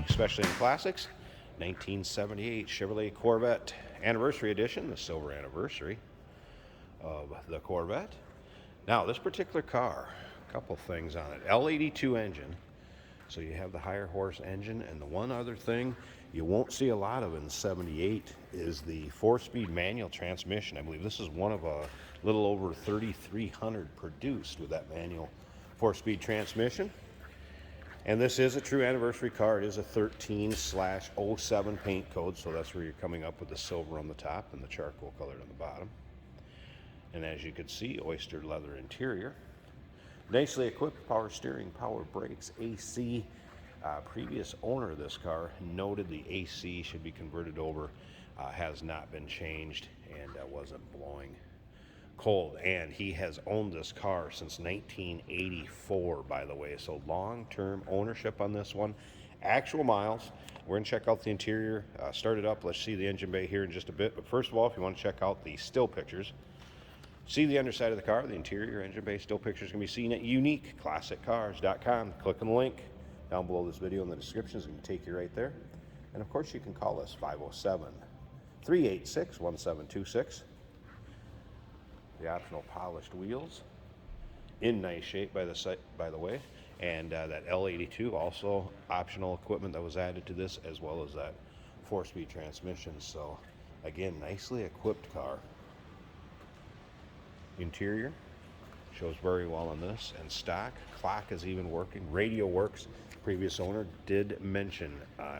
unique, especially in classics. 1978 Chevrolet Corvette Anniversary Edition, the silver anniversary of the Corvette. Now, this particular car, a couple things on it. L82 engine, so you have the higher horse engine, and the one other thing you won't see a lot of in 78 is the 4-speed manual transmission. I believe this is one of a little over 3,300 produced with that manual 4-speed transmission. And this is a true anniversary car. It is a 13/07 paint code, so that's where you're coming up with the silver on the top and the charcoal colored on the bottom. And as you can see, oyster leather interior. Nicely equipped power steering, power brakes, AC. Previous owner of this car noted the AC should be converted over. Has not been changed and wasn't blowing cold. And he has owned this car since 1984, by the way. So long-term ownership on this one. Actual miles. We're going to check out the interior. Start it up. Let's see the engine bay here in just a bit. But first of all, if you want to check out the still pictures, see the underside of the car, the interior, engine bay, still pictures can be seen at uniqueclassiccars.com. Click on the link down below this video in the description. It's going to take you right there. And of course, you can call us 507-386-1726. The optional polished wheels in nice shape by the way. And that L82, also optional equipment that was added to this, as well as that 4-speed transmission. So again, nicely equipped car. Interior shows very well on this, and stock. Clock is even working. Radio works. Previous owner did mention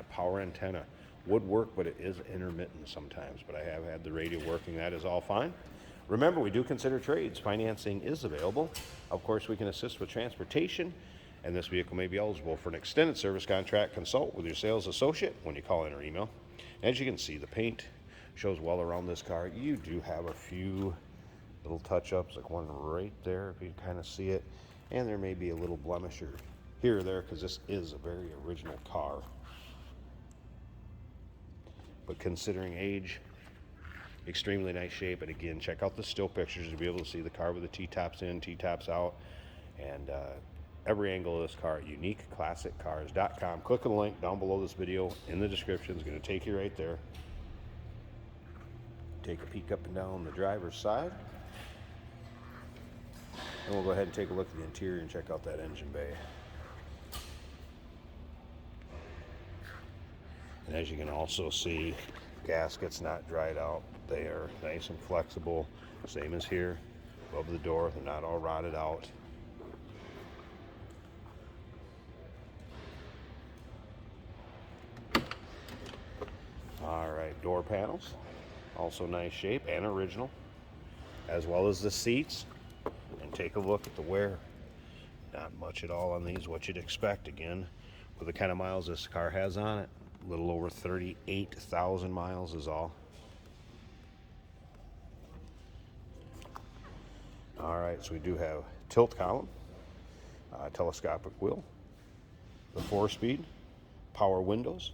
power antenna would work, but it is intermittent sometimes. But I have had the radio working. That is all fine. Remember, we do consider trades. Financing is available. Of course, we can assist with transportation, and this vehicle may be eligible for an extended service contract. Consult with your sales associate when you call in or email. As you can see, the paint shows well around this car. You do have a few little touch-ups, like one right there, if you can kind of see it. And there may be a little blemish here or there, because this is a very original car. But considering age, extremely nice shape. And again, check out the still pictures to be able to see the car with the T-tops in, T-tops out, and every angle of this car at uniqueclassiccars.com. Click on the link down below this video in the description. It's going to take you right there. Take a peek up and down the driver's side. And we'll go ahead and take a look at the interior and check out that engine bay. And as you can also see, gaskets not dried out. They are nice and flexible. Same as here above the door. They're not all rotted out. All right, door panels. Also nice shape and original, as well as the seats. And take a look at the wear. Not much at all on these, what you'd expect, again, with the kind of miles this car has on it. A little over 38,000 miles is all. All right, so we do have tilt column, telescopic wheel, the 4-speed, power windows.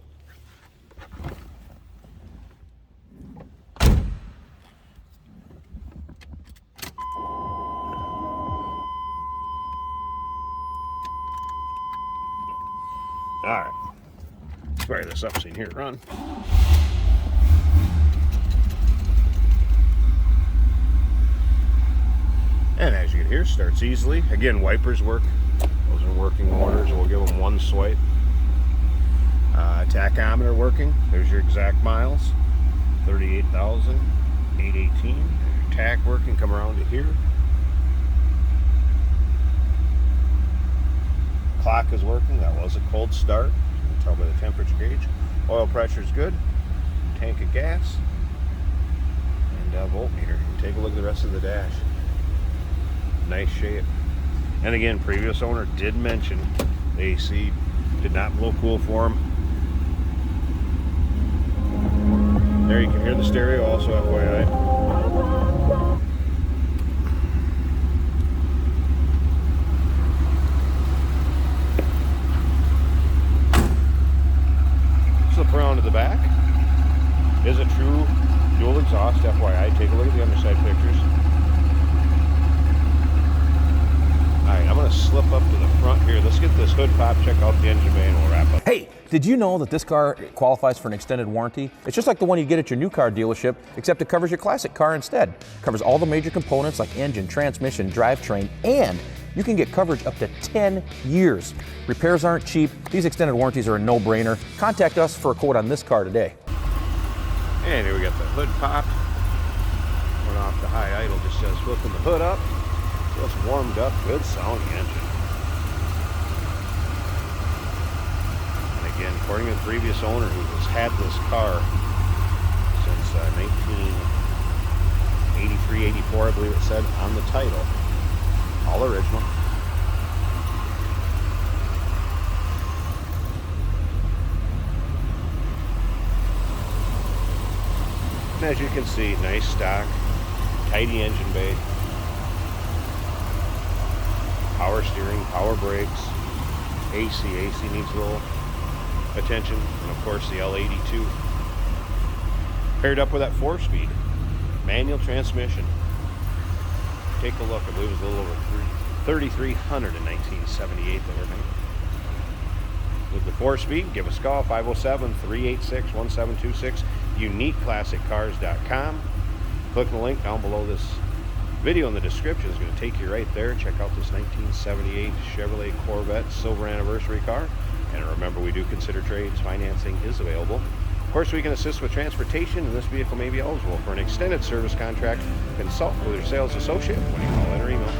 All right, fire this up so you can hear it run. And as you can hear, starts easily. Again, wipers work. Those are working orders. We'll give them one swipe. Tachometer working. There's your exact miles. 38,818. Tach working. Come around to here. Clock is working. That was a cold start. You can tell by the temperature gauge. Oil pressure is good. Tank of gas. And voltmeter. Take a look at the rest of the dash. Nice shape. And again, previous owner did mention the AC did not blow cool for him. There you can hear the stereo also, FYI. Slip around to the back. Is a true dual exhaust, FYI. Take a look at the underside pictures. Alright, I'm going to slip up to the front here. Let's get this hood pop, check out the engine bay, and we'll wrap up. Hey, Did you know that this car qualifies for an extended warranty? It's just like the one you get at your new car dealership, except it covers your classic car instead. It covers all the major components like engine, transmission, drivetrain, and you can get coverage up to 10 years. Repairs aren't cheap. These extended warranties are a no-brainer. Contact us for a quote on this car today. And here we got the hood popped. Went off the high idle, just says flipping the hood up. Just warmed up, good sounding engine. And again, according to the previous owner who has had this car since 1983, 84, I believe it said on the title. All original. And as you can see, nice stock, tidy engine bay, power steering, power brakes, AC needs a little attention, and of course the L82. Paired up with that 4-speed manual transmission. Take a look, I believe it was a little over 3,300 in 1978 that were made. With the 4-speed, give us a call, 507-386-1726, uniqueclassiccars.com. Click the link down below this video in the description. It's going to take you right there. Check out this 1978 Chevrolet Corvette silver anniversary car. And remember, we do consider trades. Financing is available. Of course, we can assist with transportation, and this vehicle may be eligible for an extended service contract. Consult with your sales associate when you call in or email.